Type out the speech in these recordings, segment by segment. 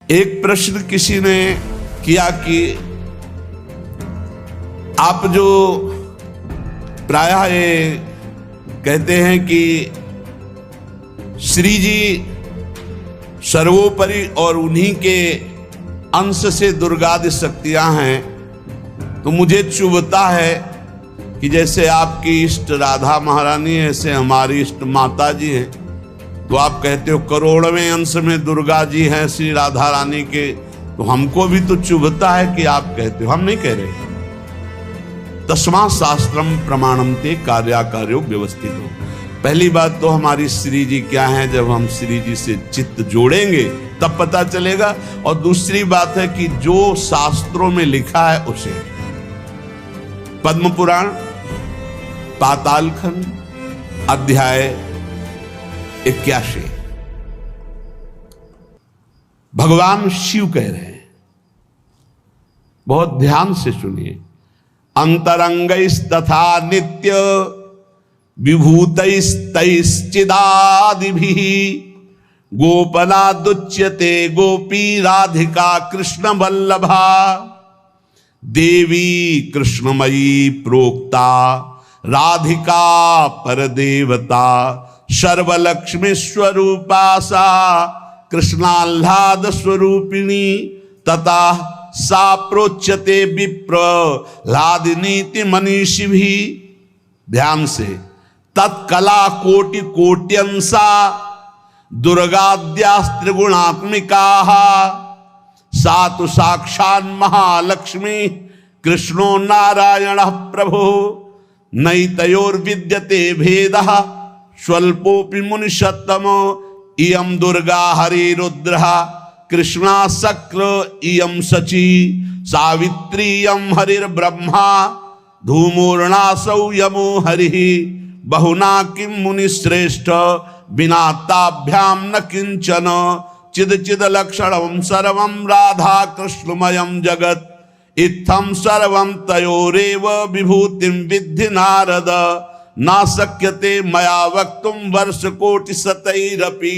एक प्रश्न किसी ने किया कि आप जो प्रायः ये कहते हैं कि श्री जी सर्वोपरि और उन्हीं के अंश से दुर्गादि शक्तियां हैं, तो मुझे चुभता है कि जैसे आपकी इष्ट राधा महारानी है, ऐसे हमारी इष्ट माता जी हैं, तो आप कहते हो करोड़वें अंश में दुर्गा जी हैं श्री राधा रानी के, तो हमको भी तो चुभता है कि आप कहते हो, हम नहीं कह रहे। तस्मा शास्त्रम प्रमाणम ते कार्याकार्यो व्यवस्थित हो। पहली बात तो हमारी श्री जी क्या है, जब हम श्री जी से चित्त जोड़ेंगे तब पता चलेगा। और दूसरी बात है कि जो शास्त्रों में लिखा है उसे, पद्म पुराण पाताल खंड अध्याय 81, भगवान शिव कह रहे हैं, बहुत ध्यान से सुनिए। अंतरंगैस्तथा नित्य विभूतैस्तैश्चिदादिभिः गोपनादुच्यते गोपी राधिका कृष्ण वल्लभा देवी कृष्णमयी प्रोक्ता राधिका परदेवता सर्वलक्ष्मी स्वरूपा सा कृष्णाह्लाद स्वरूपिणी तथा सा प्रोच्यते विप्र लादिनीति मनीषी भी। ध्यान से, तत्कला कोटि कोट्यंसा दुर्गाद्यास्त्रिगुणात्मिका सा तो साक्षात् महालक्ष्मी कृष्णो नारायण प्रभु नैतयोर्विद्यते भेदः स्वल्पोपि मुनिषत्तम इयं दुर्गा हरिरुद्रः कृष्णा शक्र इयं शची सावित्री इयं हरिर्ब्रह्मा धूमूर्णासौ यमो हरिः बहुना किं मुनिश्रेष्ठ बिना ताभ्यां न किंचन चिद चिद लक्षणं सर्वं राधा कृष्णमयं जगत् इत्थं सर्वं तयोरेव विभूतिं विद्धि नारद न शक्यते मया वक्तुं वर्षकोटि शतैरपि।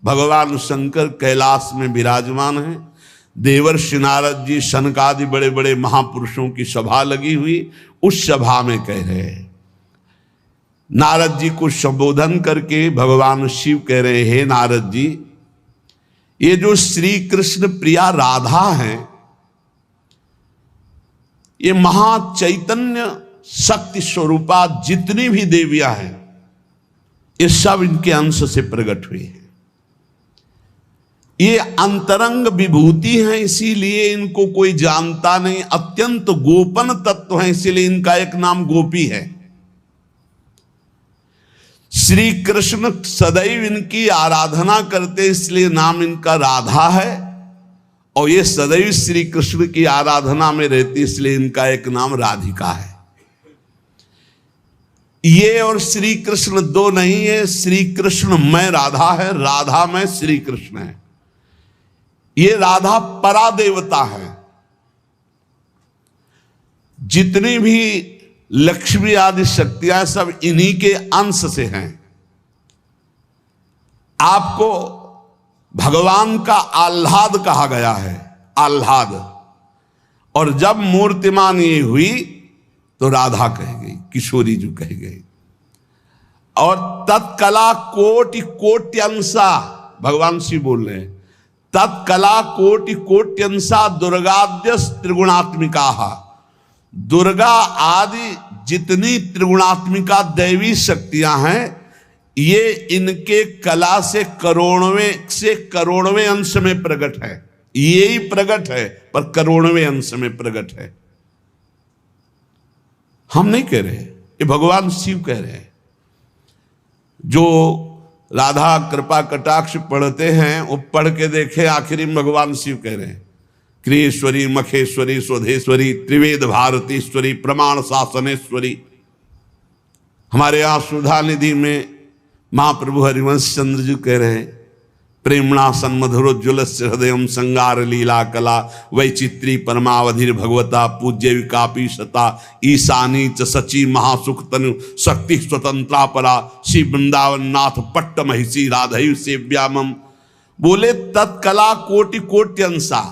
भगवान शंकर कैलाश में विराजमान हैं, देवर्षि नारद जी सनकादि बड़े बड़े महापुरुषों की सभा लगी हुई, उस सभा में कह रहे हैं, नारद जी को संबोधन करके भगवान शिव कह रहे हैं, हे नारद जी, ये जो श्री कृष्ण प्रिया राधा है, ये महाचैतन्य शक्ति स्वरूपा जितनी भी देवियां हैं, ये सब इनके अंश से प्रकट हुई है। ये अंतरंग विभूति हैं, इसीलिए इनको कोई जानता नहीं, अत्यंत गोपन तत्व है, इसीलिए इनका एक नाम गोपी है। श्री कृष्ण सदैव इनकी आराधना करते, इसलिए नाम इनका राधा है, और ये सदैव श्री कृष्ण की आराधना में रहती, इसलिए इनका एक नाम राधिका है। ये और श्री कृष्ण दो नहीं है, श्री कृष्ण में राधा है, राधा में श्री कृष्ण है। ये राधा परा देवता है। जितनी भी लक्ष्मी आदि शक्तियां सब इन्हीं के अंश से हैं। आपको भगवान का आह्लाद कहा गया है, आह्लाद, और जब मूर्तिमान ये हुई तो राधा कह गई, किशोरी जो कह गई। और तत्कला कोटि कोट्यंसा, भगवान शिव बोल रहे हैं, तत्कला कोटि कोट्यंसा दुर्गाद्य त्रिगुणात्मिका, दुर्गा आदि जितनी त्रिगुणात्मिका दैवी शक्तियां हैं, ये इनके कला से करोड़वें अंश में प्रकट है। ये ही प्रकट है, पर करोड़वें अंश में प्रकट है। हम नहीं कह रहे, ये भगवान शिव कह रहे हैं। जो राधा कृपा कटाक्ष पढ़ते हैं, वो पढ़ के देखे, आखिरी में भगवान शिव कह रहे हैं, क्रियेश्वरी मखेश्वरी स्वधेश्वरी त्रिवेद भारतीश्वरी प्रमाण शासनेश्वरी। हमारे यहाँ सुधा निधि में महाप्रभु हरिवंश चंद्र जी कह रहे हैं, प्रेमणा सन्मधुरोज्ज्वलस्य हृदयं संगार लीला कला वैचित्री परमावधिर भगवता पूज्य विकापी सता ईशानी च सची महासुख तनु शक्ति स्वतंत्रा परा श्री वृंदावन नाथ पट्ट महिषी राधयु सेव्यामम बोले तत्कला कोटि कोट्यंसा,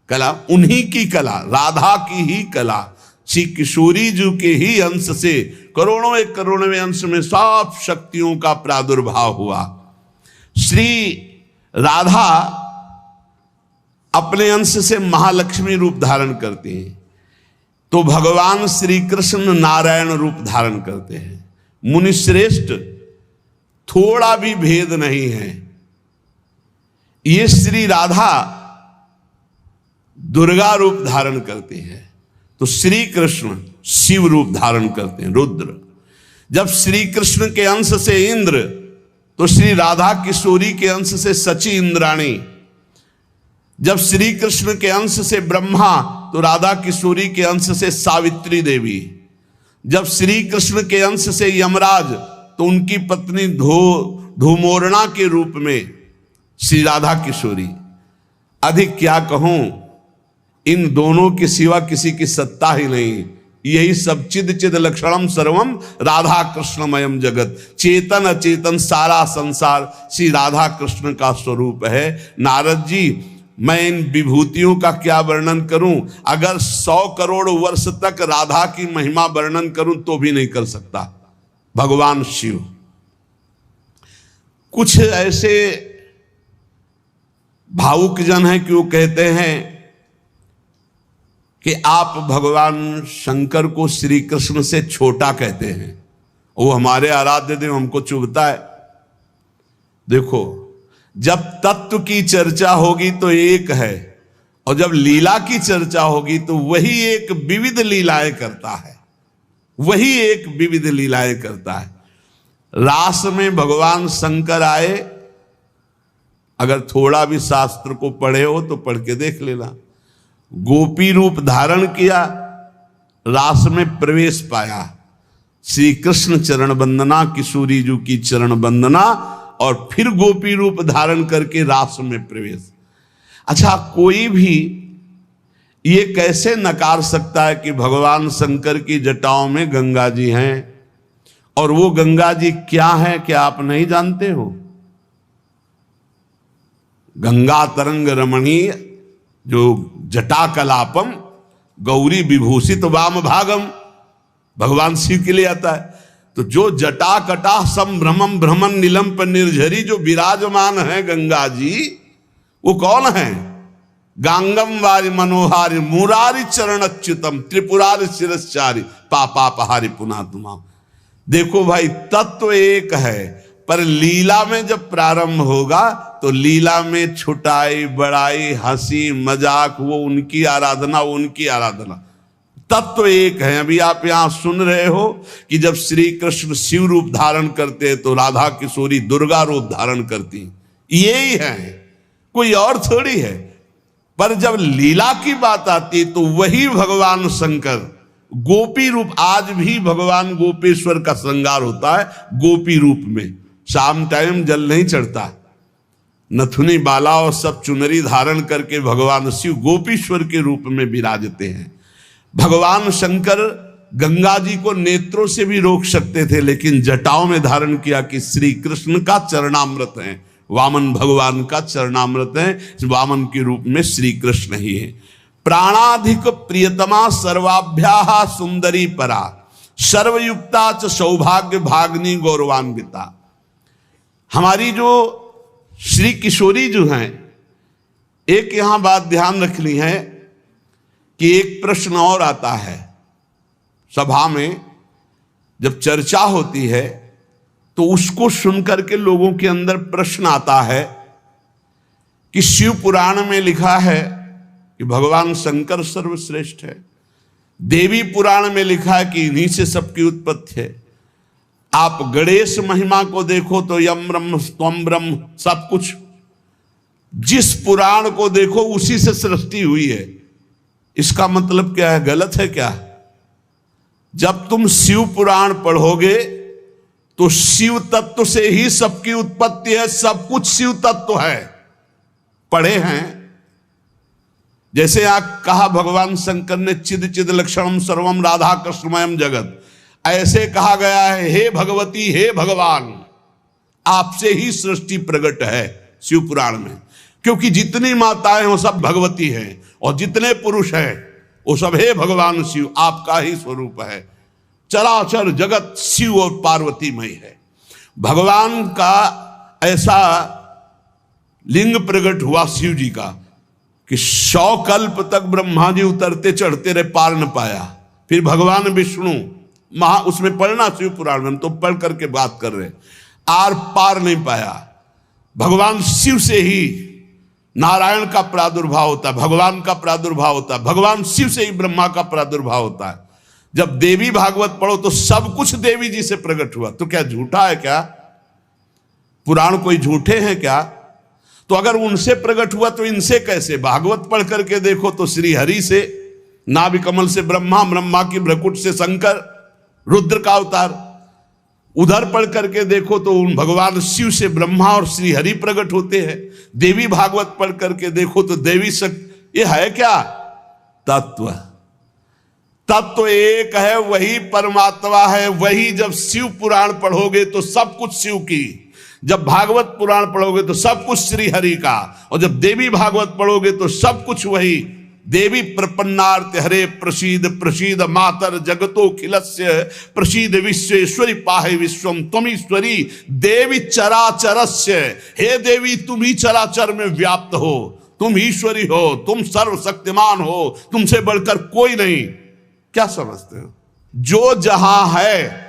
कला उन्हीं की कला, राधा की ही कला, श्री किशोरी जी के ही अंश से करोड़ों एक करोड़वें अंश में सब शक्तियों का प्रादुर्भाव हुआ। श्री राधा अपने अंश से महालक्ष्मी रूप धारण करते हैं, तो भगवान श्री कृष्ण नारायण रूप धारण करते हैं। मुनिश्रेष्ठ थोड़ा भी भेद नहीं है। ये श्री राधा दुर्गा रूप धारण करते हैं, तो श्री कृष्ण शिव रूप धारण करते हैं, रुद्र। जब श्री कृष्ण के अंश से इंद्र, तो श्री राधा किशोरी के अंश से सची इंद्राणी। जब श्री कृष्ण के अंश से ब्रह्मा, तो राधा किशोरी के अंश से सावित्री देवी। जब श्री कृष्ण के अंश से यमराज, तो उनकी पत्नी धूमोरणा के रूप में श्री राधा किशोरी। अधिक क्या कहूं, इन दोनों के सिवा किसी की सत्ता ही नहीं। यही सब चिद चिद लक्षणम सर्वम राधा कृष्णमयम जगत, चेतन अचेतन सारा संसार श्री राधा कृष्ण का स्वरूप है। नारद जी, मैं इन विभूतियों का क्या वर्णन करूं? अगर 100 करोड़ वर्ष तक राधा की महिमा वर्णन करूं तो भी नहीं कर सकता। भगवान शिव, कुछ ऐसे भावुक जन हैं कि वो कहते हैं कि आप भगवान शंकर को श्री कृष्ण से छोटा कहते हैं, वो हमारे आराध्य देव, हमको चुभता है। देखो, जब तत्व की चर्चा होगी तो एक है, और जब लीला की चर्चा होगी तो वही एक विविध लीलाएं करता है, वही एक विविध लीलाएं करता है। रास में भगवान शंकर आए, अगर थोड़ा भी शास्त्र को पढ़े हो तो पढ़ के देख लेना। गोपी रूप धारण किया, रास में प्रवेश पाया, श्री कृष्ण चरण वंदना, किशोरी जी की चरण वंदना, और फिर गोपी रूप धारण करके रास में प्रवेश। अच्छा, कोई भी ये कैसे नकार सकता है कि भगवान शंकर की जटाओं में गंगा जी हैं, और वो गंगा जी क्या है, क्या आप नहीं जानते हो? गंगा तरंग रमणीय जो जटा कलापम गौरी विभूषित वाम भागम, भगवान शिव के लिए आता है। तो जो जटा कटा संभ्रमम भ्रमण नीलम पर निर्झरी जो विराजमान है गंगा जी, वो कौन है? गांगम वारि मनोहारि मुरारी चरण अच्युतम त्रिपुरारि शिरश्चारी पापापहारी पुना तुमा। देखो भाई, तत्व एक है, पर लीला में जब प्रारंभ होगा तो लीला में छुटाई बड़ाई हंसी मजाक, वो उनकी आराधना, वो उनकी आराधना। तत्व एक है। अभी आप यहां सुन रहे हो कि जब श्री कृष्ण शिव रूप धारण करते हैं तो राधा किशोरी दुर्गा रूप धारण करती, यही है, कोई और थोड़ी है। पर जब लीला की बात आती तो वही भगवान शंकर गोपी रूप, आज भी भगवान गोपेश्वर का श्रृंगार होता है गोपी रूप में। शाम टाइम जल नहीं चढ़ता, नथुनी बाला और सब चुनरी धारण करके भगवान शिव गोपीश्वर के रूप में विराजते हैं। भगवान शंकर गंगा जी को नेत्रों से भी रोक सकते थे, लेकिन जटाओं में धारण किया कि श्री कृष्ण का चरणामृत है, वामन भगवान का चरणामृत है, वामन के रूप में श्री कृष्ण ही है। प्राणाधिक प्रियतमा सर्वाभ्याः सुंदरी परा, सर्वयुक्ता च सौभाग्य भाग्नि गौरवान्विता। हमारी जो श्री किशोरी जो हैं, एक यहां बात ध्यान रखनी है कि एक प्रश्न और आता है सभा में, जब चर्चा होती है तो उसको सुनकर के लोगों के अंदर प्रश्न आता है कि शिव पुराण में लिखा है कि भगवान शंकर सर्वश्रेष्ठ है, देवी पुराण में लिखा है कि इन्हीं से सबकी उत्पत्ति है। आप गणेश महिमा को देखो तो यम ब्रह्म त्वम ब्रह्म, सब कुछ जिस पुराण को देखो उसी से सृष्टि हुई है। इसका मतलब क्या है? गलत है क्या? जब तुम शिव पुराण पढ़ोगे तो शिव तत्व से ही सबकी उत्पत्ति है, सब कुछ शिव तत्व है, पढ़े हैं। जैसे यहां कहा भगवान शंकर ने चिद चिद लक्षणम सर्वम राधा कृष्णमयम जगत, ऐसे कहा गया है हे भगवती हे भगवान, आपसे ही सृष्टि प्रकट है, शिव पुराण में, क्योंकि जितनी माताएं वो सब भगवती हैं और जितने पुरुष हैं वो सब हे भगवान शिव आपका ही स्वरूप है। चराचर जगत शिव और पार्वतीमय है। भगवान का ऐसा लिंग प्रकट हुआ शिव जी का कि 100 कल्प तक ब्रह्मा जी उतरते चढ़ते रहे, पार न पाया। फिर भगवान विष्णु उसमें पढ़ना शिव पुराण में, हम तो पढ़ करके बात कर रहे, आर पार नहीं पाया। भगवान शिव से ही नारायण का प्रादुर्भाव होता है, भगवान का प्रादुर्भाव होता है, भगवान शिव से ही ब्रह्मा का प्रादुर्भाव होता है। जब देवी भागवत पढ़ो तो सब कुछ देवी जी से प्रकट हुआ। तो क्या झूठा है क्या? पुराण कोई झूठे हैं क्या? तो अगर उनसे प्रकट हुआ तो इनसे कैसे? भागवत पढ़ करके देखो तो श्री हरि से, नाभि कमल से ब्रह्मा, ब्रह्मा की भ्रकुट से शंकर, रुद्र का अवतार। उधर पढ़ करके देखो तो उन भगवान शिव से ब्रह्मा और श्री हरि प्रकट होते हैं। देवी भागवत पढ़ करके देखो तो देवी शक्ति। ये है क्या? तत्व। तत्व एक है, वही परमात्मा है। वही जब शिव पुराण पढ़ोगे तो सब कुछ शिव की, जब भागवत पुराण पढ़ोगे तो सब कुछ श्री हरि का, और जब देवी भागवत पढ़ोगे तो सब कुछ वही। देवी प्रपन्नार्थ हरे प्रसीद प्रसीद मातर जगतो खिलस्य प्रसीद विश्वेश्वरी पाहे विश्वम त्वमीश्वरी देवी चराचरस्य। हे देवी तुम ही चराचर में व्याप्त हो, तुम ईश्वरी हो, तुम सर्वशक्तिमान हो, तुमसे बढ़कर कोई नहीं। क्या समझते हो? जो जहां है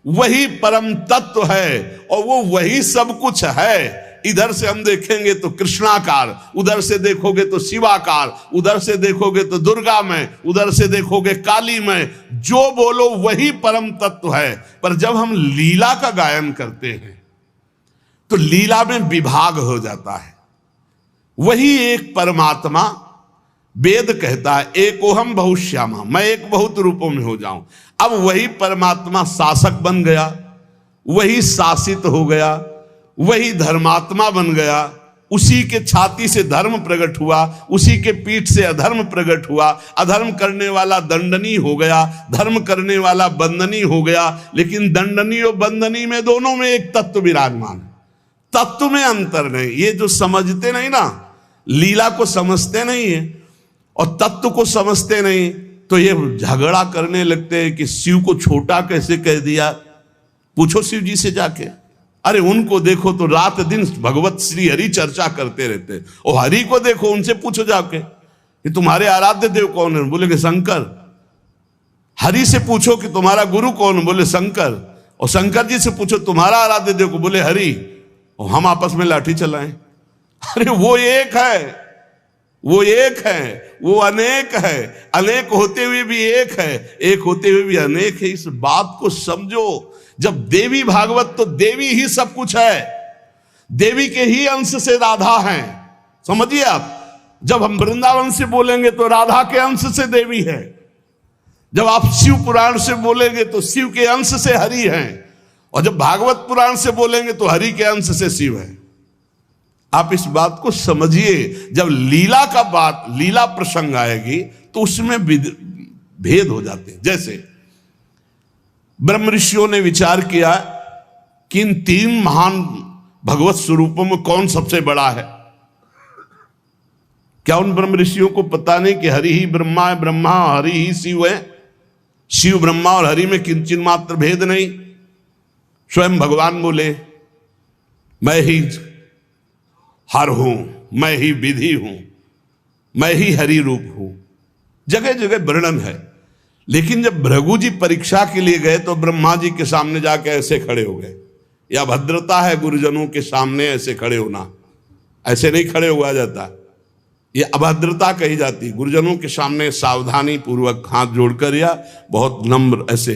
वही परम तत्व है और वो वही सब कुछ है। इधर से हम देखेंगे तो कृष्णाकार, उधर से देखोगे तो शिवाकार, उधर से देखोगे तो दुर्गा में, उधर से देखोगे काली में। जो बोलो वही परम तत्व है। पर जब हम लीला का गायन करते हैं तो लीला में विभाग हो जाता है। वही एक परमात्मा, वेद कहता है एकोहम बहुश्यामा, मैं एक बहुत रूपों में हो जाऊं। अब वही परमात्मा शासक बन गया, वही शासित हो गया, वही धर्मात्मा बन गया। उसी के छाती से धर्म प्रकट हुआ, उसी के पीठ से अधर्म प्रकट हुआ। अधर्म करने वाला दंडनीय हो गया, धर्म करने वाला बंदनीय हो गया। लेकिन दंडनीय और बंदनीय में दोनों में एक तत्व विराजमान है, तत्व में अंतर नहीं। ये जो समझते नहीं ना, लीला को समझते नहीं है और तत्व को समझते नहीं, तो ये झगड़ा करने लगते हैं कि शिव को छोटा कैसे कह दिया। पूछो शिव जी से जाके। अरे उनको देखो तो रात दिन भगवत श्री हरि चर्चा करते रहते, और हरि को देखो, उनसे पूछो जाके कि तुम्हारे आराध्य देव कौन है, बोले कि शंकर। हरि से पूछो कि तुम्हारा गुरु कौन है, बोले शंकर। और शंकर जी से पूछो तुम्हारा आराध्य देव को, बोले हरि। और हम आपस में लाठी चलाएं। अरे वो एक है, वो एक है, वो अनेक है। अनेक होते हुए भी एक है, एक होते हुए भी अनेक है। इस बात को समझो। जब देवी भागवत तो देवी ही सब कुछ है, देवी के ही अंश से राधा है। समझिए आप, जब हम वृंदावन से बोलेंगे तो राधा के अंश से देवी है। जब आप शिव पुराण से बोलेंगे तो शिव के अंश से हरि है, और जब भागवत पुराण से बोलेंगे तो हरि के अंश से शिव है। आप इस बात को समझिए। जब लीला का बात, लीला प्रसंग आएगी तो उसमें भेद हो जाते हैं। जैसे ब्रह्म ऋषियों ने विचार किया कि इन 3 महान भगवत स्वरूपों में कौन सबसे बड़ा है। क्या उन ब्रह्म ऋषियों को पता नहीं कि हरि ही ब्रह्मा है, ब्रह्मा हरि ही शिव है। शिव ब्रह्मा और हरि में किंचित मात्र भेद नहीं। स्वयं भगवान बोले मैं ही हर हूं, मैं ही विधि हूं, मैं ही हरि रूप हूं। जगह जगह वर्णन है। लेकिन जब भृगु जी परीक्षा के लिए गए तो ब्रह्मा जी के सामने जाके ऐसे खड़े हो गए। यह भद्रता है गुरुजनों के सामने ऐसे खड़े होना। ऐसे नहीं खड़े हुआ जाता, ये अभद्रता कही जाती। गुरुजनों के सामने सावधानी पूर्वक हाथ जोड़कर या बहुत नम्र ऐसे।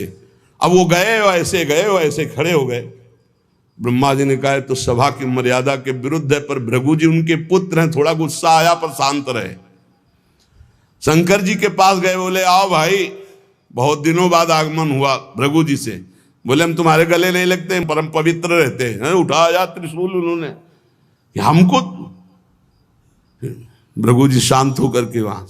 अब वो गए और ऐसे खड़े हो गए। ब्रह्मा जी ने कहा तो सभा की मर्यादा के विरुद्ध है, पर भृगु जी उनके पुत्र हैं, थोड़ा गुस्सा आया पर शांत रहे। शंकर जी के पास गए, बोले आओ भाई, बहुत दिनों बाद आगमन हुआ भृगु जी से। बोले हम तुम्हारे गले नहीं लगते हैं, परम पवित्र रहते हैं। उठाया त्रिशूल उन्होंने कि हमको। भृगु जी शांत होकर के वहां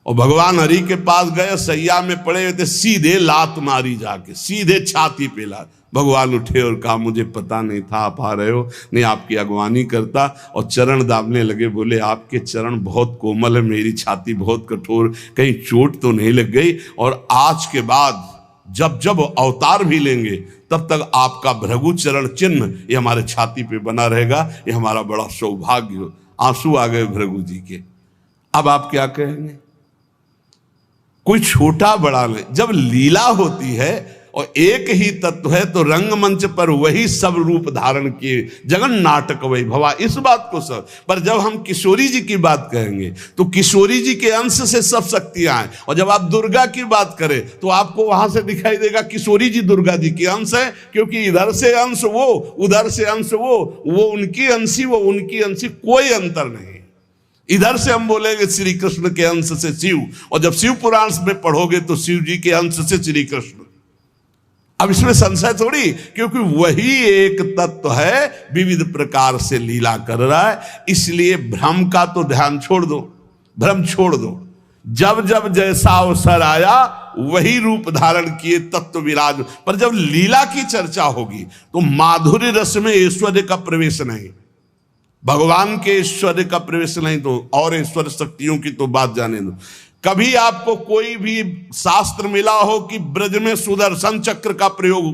और भगवान हरि के पास गए, सैया में पड़े हुए थे, सीधे लात मारी जाके, सीधे छाती पे लात। भगवान उठे और कहा मुझे पता नहीं था आप आ रहे हो, नहीं आपकी अगवानी करता, और चरण दाबने लगे। बोले आपके चरण बहुत कोमल है, मेरी छाती बहुत कठोर, कहीं चोट तो नहीं लग गई। और आज के बाद जब जब अवतार भी लेंगे तब तक आपका भृगु चरण चिन्ह ये हमारे छाती पे बना रहेगा, ये हमारा बड़ा सौभाग्य हो। आंसू आ गए भृगु जी के। अब आप क्या कहेंगे? कोई छोटा बड़ा नहीं, जब लीला होती है और एक ही तत्व है तो रंगमंच पर वही सब रूप धारण किए, जगन नाटक वही भवा, इस बात को सब। पर जब हम किशोरी जी की बात कहेंगे तो किशोरी जी के अंश से सब शक्तियां हैं, और जब आप दुर्गा की बात करें तो आपको वहां से दिखाई देगा किशोरी जी दुर्गा जी के अंश है, क्योंकि इधर से अंश वो, उधर से अंश वो उनकी अंशी, वो उनकी अंशी, कोई अंतर नहीं। इधर से हम बोलेंगे श्री कृष्ण के अंश से शिव, और जब शिव पुराण में पढ़ोगे तो शिव जी के अंश से श्री कृष्ण। अब इसमें संशय थोड़ी, क्योंकि वही एक तत्व है, विविध प्रकार से लीला कर रहा है। इसलिए भ्रम का तो ध्यान छोड़ दो, भ्रम छोड़ दो। जब जब जैसा अवसर आया वही रूप धारण किए तत्व विराज। पर जब लीला की चर्चा होगी तो माधुर्य रस में ऐश्वर्य का प्रवेश नहीं, भगवान के ऐश्वर्य का प्रवेश नहीं, तो और ऐश्वर्य शक्तियों की तो बात जाने दो। कभी आपको कोई भी शास्त्र मिला हो कि ब्रज में सुदर्शन चक्र का प्रयोग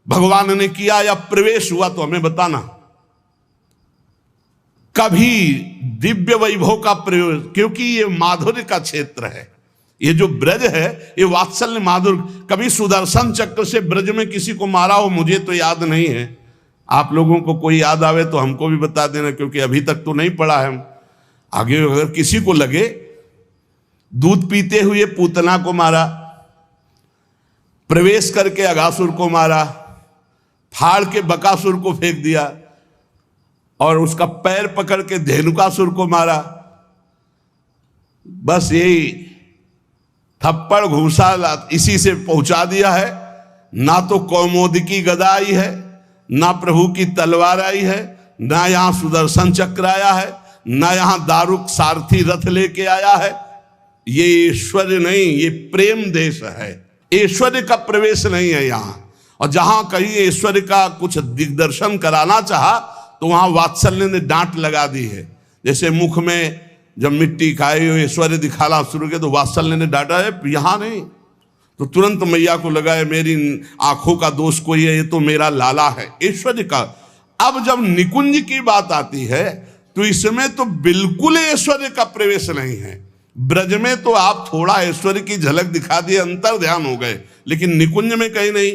भगवान ने किया या प्रवेश हुआ, तो हमें बताना। कभी दिव्य वैभव का प्रयोग, क्योंकि ये माधुर्य का क्षेत्र है, ये जो ब्रज है ये वात्सल्य माधुर्य। कभी सुदर्शन चक्र से ब्रज में किसी को मारा हो, मुझे तो याद नहीं है, आप लोगों को कोई याद आवे तो हमको भी बता देना, क्योंकि अभी तक तो नहीं पढ़ा है हम। आगे अगर किसी को लगे, दूध पीते हुए पूतना को मारा, प्रवेश करके अगासुर को मारा, फाड़ के बकासुर को फेंक दिया, और उसका पैर पकड़ के धेनुकासुर को मारा, बस यही थप्पड़ घूसा इसी से पहुंचा दिया है। ना तो कौमोदकी गदा आई है, ना प्रभु की तलवार आई है, ना यहां सुदर्शन चक्र आया है, ना यहां दारुक सारथी रथ लेके आया है। ये ऐश्वर्य नहीं, ये प्रेम देश है, ऐश्वर्य का प्रवेश नहीं है यहां। और जहां कहीं ऐश्वर्य का कुछ दिग्दर्शन कराना चाहा तो वहां वात्सल्य ने डांट लगा दी है। जैसे मुख में जब मिट्टी खाई हो ऐश्वर्य दिखाना शुरू किया तो वात्सल्य ने डांटा है, यहां नहीं। तो तुरंत मैया को लगा है मेरी आंखों का दोष कोई है, ये तो मेरा लाला है, ऐश्वर्य का। अब जब निकुंज की बात आती है तो इसमें तो बिल्कुल ऐश्वर्य का प्रवेश नहीं है। ब्रज में तो आप थोड़ा ऐश्वर्य की झलक दिखा दिए, अंतर ध्यान हो गए, लेकिन निकुंज में कहीं नहीं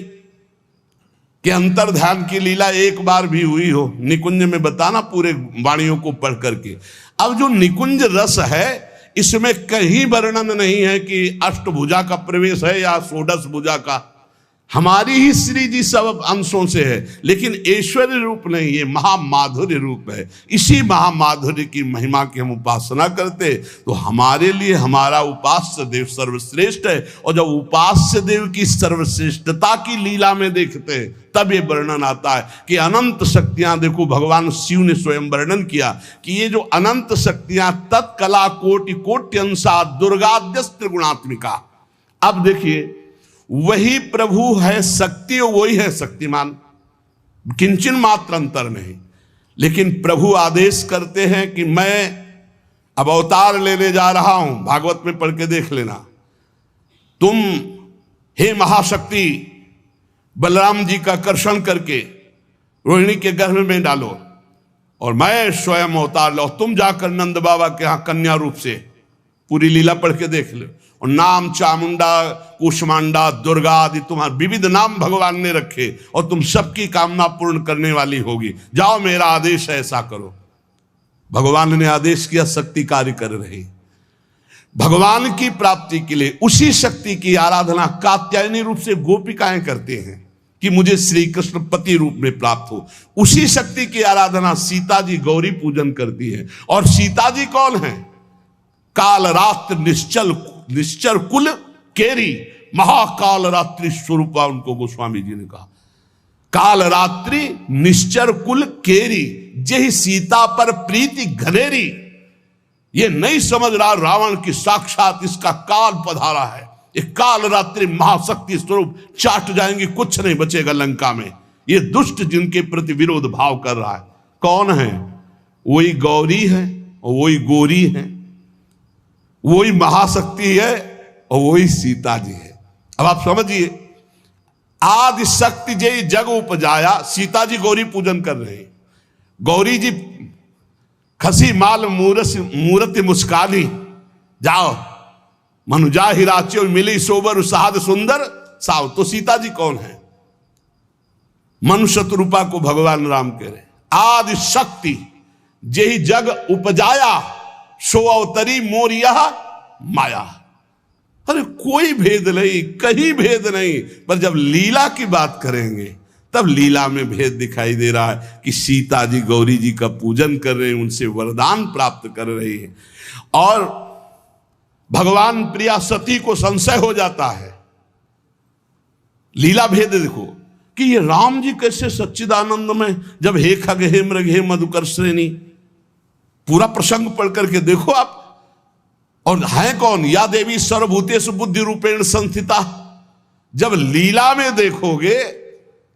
कि अंतर ध्यान की लीला एक बार भी हुई हो। निकुंज में बताना पूरे वाणियों को पढ़ करके। अब जो निकुंज रस है इसमें कहीं वर्णन नहीं है कि अष्टभुजा का प्रवेश है या षोडश भुजा का। हमारी ही श्री जी सब अंशों से है, लेकिन ऐश्वर्य रूप नहीं, ये महामाधुर्य रूप है। इसी महामाधुर्य की महिमा की हम उपासना करते तो हमारे लिए हमारा उपास्य देव सर्वश्रेष्ठ है। और जब उपास्य देव की सर्वश्रेष्ठता की लीला में देखते हैं तब ये वर्णन आता है कि अनंत शक्तियां, देखो भगवान शिव ने स्वयं वर्णन किया कि ये जो अनंत शक्तियां तत्कला कोटि कोट्यंसा दुर्गाद्यस्त्र गुणात्मिका। अब देखिए वही प्रभु है शक्ति, वही है शक्तिमान, किंचन मात्र अंतर नहीं। लेकिन प्रभु आदेश करते हैं कि मैं अब अवतार लेने जा रहा हूं, भागवत में पढ़ के देख लेना। तुम हे महाशक्ति बलराम जी का कर्षण करके रोहिणी के गर्भ में डालो और मैं स्वयं अवतार लो। तुम जाकर नंद बाबा के यहां कन्या रूप से पूरी लीला पढ़ के देख लो। और नाम चामुंडा, कुष्मांडा, दुर्गा आदि तुम्हारे विविध नाम भगवान ने रखे और तुम सबकी कामना पूर्ण करने वाली होगी। जाओ मेरा आदेश है, ऐसा करो। भगवान ने आदेश किया, शक्ति कार्य कर रही। भगवान की प्राप्ति के लिए उसी शक्ति की आराधना कात्यायनी रूप से गोपिकाएं करते हैं कि मुझे श्री कृष्ण पति रूप में प्राप्त हो। उसी शक्ति की आराधना सीता जी गौरी पूजन करती है। और सीता जी कौन है? काल रात्र निश्चर कुल केरी, महाकाल रात्रि स्वरूपा उनको गोस्वामी जी ने कहा। काल रात्रि निश्चर कुल केरी, जही सीता पर प्रीति घनेरी। ये नहीं समझ रहा रावण की साक्षात इसका काल पधारा है, ये काल रात्रि महाशक्ति स्वरूप चाट जाएंगे, कुछ नहीं बचेगा लंका में। ये दुष्ट जिनके प्रति विरोध भाव कर रहा है कौन है? वही गौरी है और वही गोरी है, वही महाशक्ति है और वही सीता जी है। अब आप समझिए, आदि शक्ति जय जग उपजाया, सीता जी गौरी पूजन कर रहे हैं। गौरी जी खसी माल मूर्ति मुस्कानी, जाओ मनुजा हिराचियो मिली सोबर साध सुंदर साव। तो सीता जी कौन है? मनुष्य रूपा को भगवान राम कह रहे। आदि शक्ति जेहि जग उपजाया, सो अवतरी मोर यह माया। अरे कोई भेद नहीं, कहीं भेद नहीं, पर जब लीला की बात करेंगे तब लीला में भेद दिखाई दे रहा है कि सीता जी गौरी जी का पूजन कर रहे हैं, उनसे वरदान प्राप्त कर रही हैं। और भगवान प्रिया सती को संशय हो जाता है। लीला भेद देखो कि ये राम जी कैसे सच्चिदानंद में, जब हे खग हे मृग हे मधुकर श्रेणी, पूरा प्रसंग पढ़ करके देखो आप। और है कौन? या देवी सर्वभूतेषु बुद्धि रूपेण संस्थिता। जब लीला में देखोगे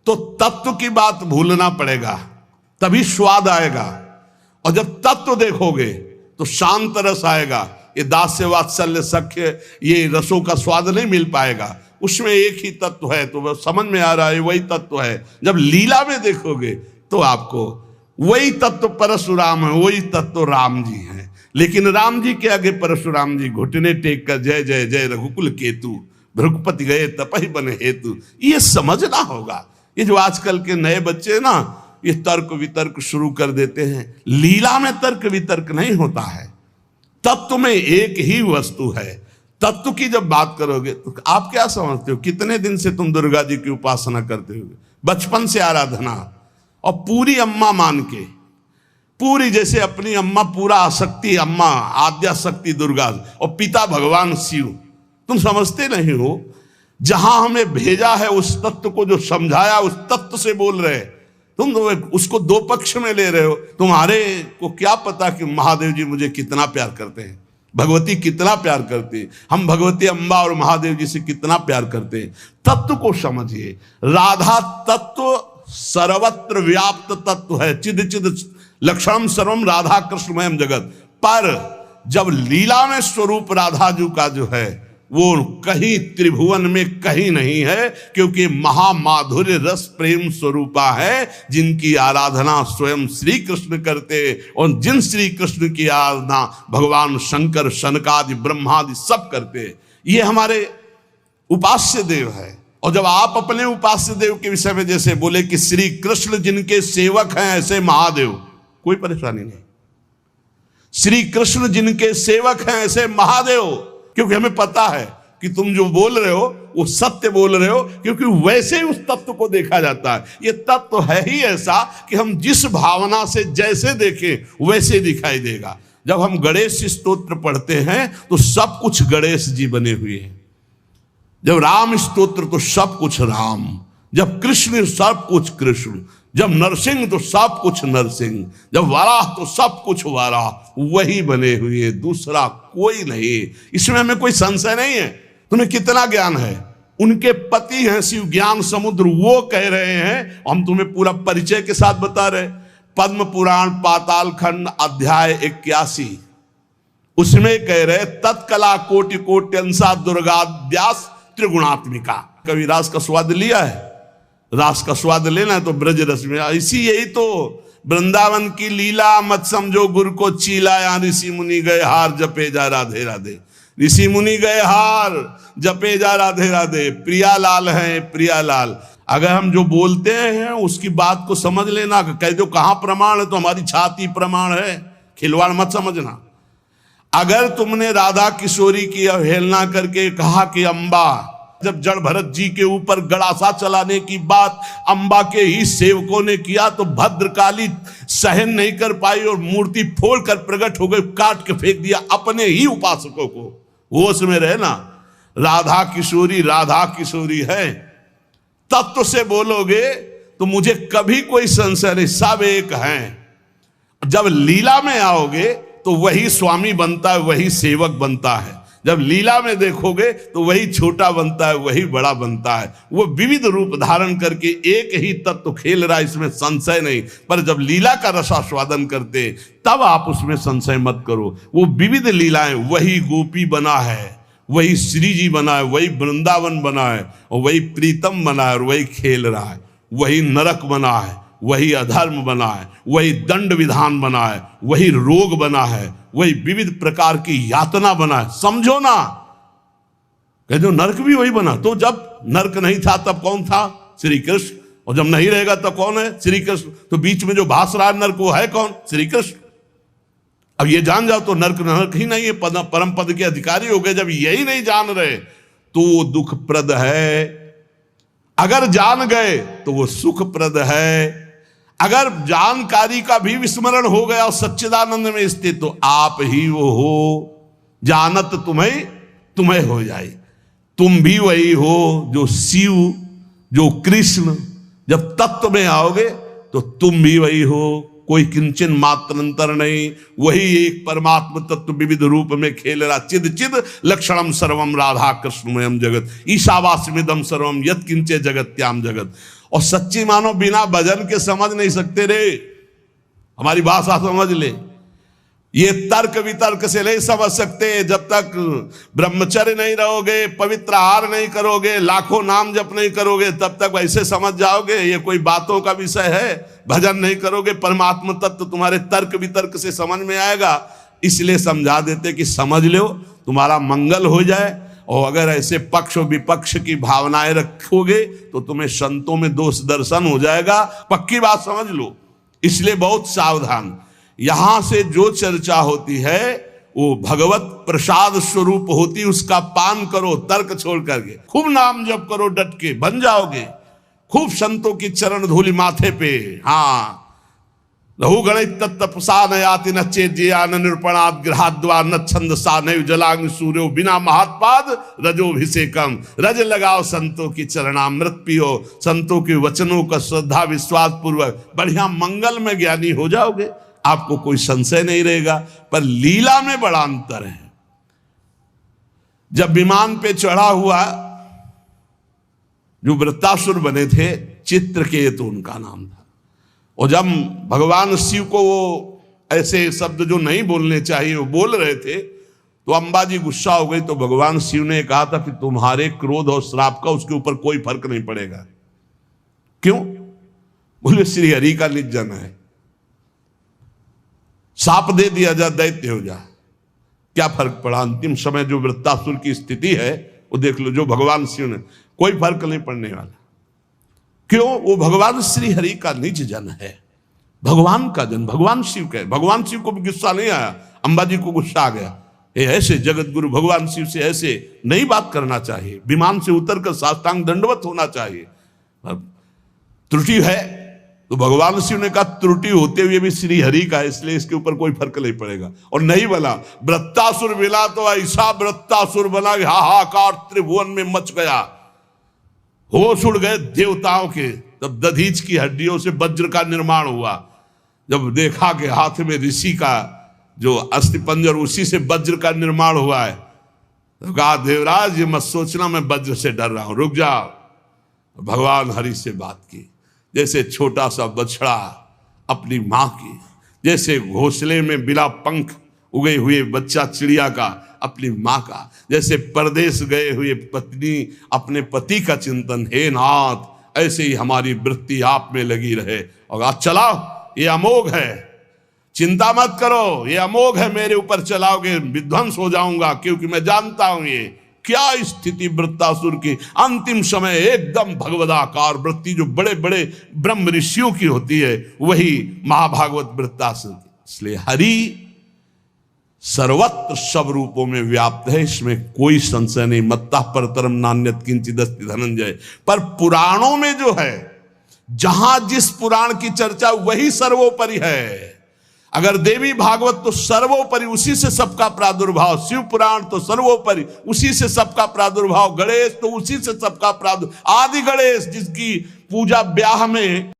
तो तत्व की बात भूलना पड़ेगा, तभी स्वाद आएगा। और जब तत्व देखोगे तो शांत रस आएगा। ये दास्य वात्सल्य सख्य, ये रसों का स्वाद नहीं मिल पाएगा। उसमें एक ही तत्व है, तो वह समझ में आ रहा है वही तत्व है। जब लीला में देखोगे तो आपको वही तत्व परशुराम है, वही तत्व राम जी है। लेकिन राम जी के आगे परशुराम जी घुटने टेक कर जय जय जय रघुकुल केतु, भृगुपति गए तपहि बन हेतु। ये समझना होगा। ये जो आजकल के नए बच्चे ना, ये तर्क वितर्क शुरू कर देते हैं। लीला में तर्क वितर्क नहीं होता है, तत्व में एक ही वस्तु है। तत्व की जब बात करोगे तो आप क्या समझते हो? कितने दिन से तुम दुर्गा जी की उपासना करते हो? बचपन से आराधना, और पूरी अम्मा मान के, पूरी जैसे अपनी अम्मा, पूरा आसक्ति अम्मा, आद्या शक्ति दुर्गा, और पिता भगवान शिव। तुम समझते नहीं हो, जहां हमें भेजा है उस तत्व को जो समझाया, उस तत्व से बोल रहे। तुम तो उसको दो पक्ष में ले रहे हो। तुम्हारे को क्या पता कि महादेव जी मुझे कितना प्यार करते हैं, भगवती कितना प्यार करती है, हम भगवती अम्बा और महादेव जी से कितना प्यार करते हैं। तत्व को समझिए। राधा तत्व सर्वत्र व्याप्त तत्व है, चिद चिद लक्षणम सर्वम राधा कृष्णमयम जगत। पर जब लीला में स्वरूप राधा जी का जो है वो कहीं त्रिभुवन में कहीं नहीं है, क्योंकि महामाधुर्य रस प्रेम स्वरूपा है, जिनकी आराधना स्वयं श्री कृष्ण करते। और जिन श्री कृष्ण की आराधना भगवान शंकर, शनकादि, ब्रह्मादि सब करते। ये हमारे उपास्य देव है। और जब आप अपने उपास्य देव के विषय में जैसे बोले कि श्री कृष्ण जिनके सेवक हैं ऐसे महादेव, कोई परेशानी नहीं। श्री कृष्ण जिनके सेवक हैं ऐसे महादेव, क्योंकि हमें पता है कि तुम जो बोल रहे हो वो सत्य बोल रहे हो, क्योंकि वैसे ही उस तत्व को देखा जाता है। ये तत्व है ही ऐसा कि हम जिस भावना से जैसे देखें वैसे दिखाई देगा। जब हम गणेश स्तोत्र पढ़ते हैं तो सब कुछ गणेश जी बने हुए हैं। जब राम स्तोत्र तो सब कुछ राम, जब कृष्ण सब कुछ कृष्ण, जब नरसिंह तो सब कुछ नरसिंह, जब वाराह तो सब कुछ वाराह, वही बने हुए, दूसरा कोई नहीं। इसमें हमें कोई संशय नहीं है। तुम्हें कितना ज्ञान है? उनके पति हैं शिव ज्ञान समुद्र, वो कह रहे हैं। हम तुम्हें पूरा परिचय के साथ बता रहे। पद्म पुराण पाताल खंड अध्याय 81, उसमें कह रहे तत्कला कोटि कोट्यंसा दुर्गाद्यास त्रिगुणात्मिका। कभी रास का स्वाद लिया है? रास का स्वाद लेना है तो ब्रज रस में। इसी यही तो वृंदावन की लीला, मत समझो गुरु को चीला। या ऋषि मुनि गए हार जपे जा राधे राधे, ऋषि मुनि गए हार जपे जा राधे राधे। प्रियालाल है प्रियालाल। अगर हम जो बोलते हैं उसकी बात को समझ लेना। कह दो कहाँ प्रमाण है, तो हमारी छाती प्रमाण है। खिलवाड़ मत समझना। अगर तुमने राधा किशोरी की अवहेलना करके कहा कि अम्बा, जब जड़ भरत जी के ऊपर गड़ासा चलाने की बात अंबा के ही सेवकों ने किया तो भद्रकाली सहन नहीं कर पाई और मूर्ति फोड़ कर प्रकट हो गई, काट के फेंक दिया अपने ही उपासकों को। वो उसमें रहे ना, राधा किशोरी है। तत्व से बोलोगे तो मुझे कभी कोई संशय नहीं, सब एक हैं। जब लीला में आओगे तो तो वही स्वामी बनता है, वही सेवक बनता है। जब लीला में देखोगे तो वही छोटा बनता है, वही बड़ा बनता है। वो विविध रूप धारण करके एक ही तत्व खेल रहा है, इसमें संशय नहीं। पर जब लीला का रसास्वादन करते तब आप उसमें संशय मत करो। वो विविध लीलाएं, वही गोपी बना है, वही श्री जी बना है, वही वृंदावन बना है, और वही प्रीतम बना है, और वही खेल रहा है। वही नरक बना है, वही अधर्म बना है, वही दंड विधान बना है, वही रोग बना है, वही विविध प्रकार की यातना बना है। समझो ना, कहते हो नरक भी वही बना। तो जब नरक नहीं था तब कौन था? श्री कृष्ण। और जब नहीं रहेगा तब कौन है? श्री कृष्ण। तो बीच में जो भास रहा है नरक, वो है कौन? श्री कृष्ण। अब ये जान जाओ तो नरक नरक ही नहीं है, परम पद के अधिकारी हो गए। जब यही नहीं जान रहे तो वो दुखप्रद है, अगर जान गए तो वो सुखप्रद है। अगर जानकारी का भी विस्मरण हो गया और सच्चिदानंद में स्थित, तो आप ही वो हो, जानत तुम्हें हो जाए। तुम भी वही हो जो शिव, जो कृष्ण। जब तत्व में आओगे तो तुम भी वही हो, कोई किंचन मात्र अंतर नहीं। वही एक परमात्म तत्व विविध रूप में खेल रहा। चिद चिद लक्षणम सर्वम राधा कृष्णमयम जगत ईशावास्यमिदं सर्वम यत् किंचे जगत्याम जगत। और सच्ची मानो बिना भजन के समझ नहीं सकते रे। हमारी भाषा समझ ले, ये तर्क वितर्क से नहीं समझ सकते। जब तक ब्रह्मचर्य नहीं रहोगे, पवित्र आहार नहीं करोगे, लाखों नाम जप नहीं करोगे, तब तक वैसे समझ जाओगे ये कोई बातों का विषय है। भजन नहीं करोगे, परमात्म तत्व तुम्हारे तर्क वितर्क से समझ में आएगा। इसलिए समझा देते कि समझ लो, तुम्हारा मंगल हो जाए। और अगर ऐसे पक्ष और विपक्ष की भावनाएं रखोगे तो तुम्हें संतों में दोष दर्शन हो जाएगा। पक्की बात समझ लो। इसलिए बहुत सावधान। यहां से जो चर्चा होती है वो भगवत प्रसाद स्वरूप होती, उसका पान करो तर्क छोड़ करके। खूब नाम जप करो, डट के बन जाओगे। खूब संतों की चरण धूलि माथे पे। हाँ, लहु गणित तत्तपसा नयाति न चेज्या न निरूपणाद गृहाद्वा न छंद सा नैव जलांग सूर्यो बिना महात्पाद रजोभिषेकम। रज लगाओ, संतों की चरणामृत पियो, संतों के वचनों का श्रद्धा विश्वास पूर्वक बढ़िया मंगल में ज्ञानी हो जाओगे। आपको कोई संशय नहीं रहेगा। पर लीला में बड़ा अंतर है। जब विमान पे चढ़ा हुआ जो वृत्तासुर बने थे, चित्रकेतु उनका नाम था। और जब भगवान शिव को वो ऐसे शब्द जो नहीं बोलने चाहिए वो बोल रहे थे, तो अंबा जी गुस्सा हो गई। तो भगवान शिव ने कहा था कि तुम्हारे क्रोध और श्राप का उसके ऊपर कोई फर्क नहीं पड़ेगा। क्यों? बोले श्री हरि का निज जन है, साप दे दिया जा, दैत्य हो जा, क्या फर्क पड़ा? अंतिम समय जो वृत्तासुर की स्थिति है वो देख लो। जो भगवान शिव ने, कोई फर्क नहीं पड़ने वाला। क्यों? वो भगवान श्री हरि का निज जन है, भगवान का जन, भगवान शिव का है। भगवान शिव को भी गुस्सा नहीं आया, अंबाजी को गुस्सा आ गया। ये ऐसे जगत गुरु भगवान शिव से ऐसे नहीं बात करना चाहिए। विमान से उतरकर साष्टांग दंडवत होना चाहिए। त्रुटि है तो भगवान शिव ने कहा त्रुटि होते हुए भी श्री हरि का है, इसलिए इसके ऊपर कोई फर्क नहीं पड़ेगा। और नहीं बना वृत्तासुर मिला तो ऐसा वृत्तासुर बना, हाहाकार त्रिभुवन में मच गया। होश उड़ गए देवताओं के। तब दधीच की हड्डियों से वज्र का निर्माण हुआ। जब देखा कि हाथ में ऋषि का जो अस्थिपंजर, उसी से वज्र का निर्माण हुआ है, तो कहा देवराज ये मत सोचना मैं वज्र से डर रहा हूं, रुक जाओ। भगवान हरि से बात की। जैसे छोटा सा बछड़ा अपनी माँ की, जैसे घोंसले में बिना पंख उगे हुए बच्चा चिड़िया का अपनी माँ का, जैसे परदेश गए हुए पत्नी अपने पति का चिंतन, हे नाथ ऐसे ही हमारी वृत्ति आप में लगी रहे। और आज चलाओ, ये अमोघ है, चिंता मत करो, ये अमोघ है, मेरे ऊपर चलाओगे विध्वंस हो जाऊंगा, क्योंकि मैं जानता हूं ये क्या स्थिति वृत्तासुर की। अंतिम समय एकदम भगवदाकार वृत्ति जो बड़े बड़े ब्रह्म ऋषियों की होती है, वही महाभागवत वृत्तासुर की। इसलिए हरि सर्वत्र सब रूपों में व्याप्त है, इसमें कोई संशय नहीं। मत्ता परतरम नान्यत किंचिदस्ति धनंजय। पर पुराणों में जो है, जहां जिस पुराण की चर्चा वही सर्वोपरि है। अगर देवी भागवत तो सर्वोपरि, उसी से सबका प्रादुर्भाव। शिव पुराण तो सर्वोपरि, उसी से सबका प्रादुर्भाव। गणेश तो उसी से सबका प्रादुर्भाव। आदि गणेश जिसकी पूजा ब्याह में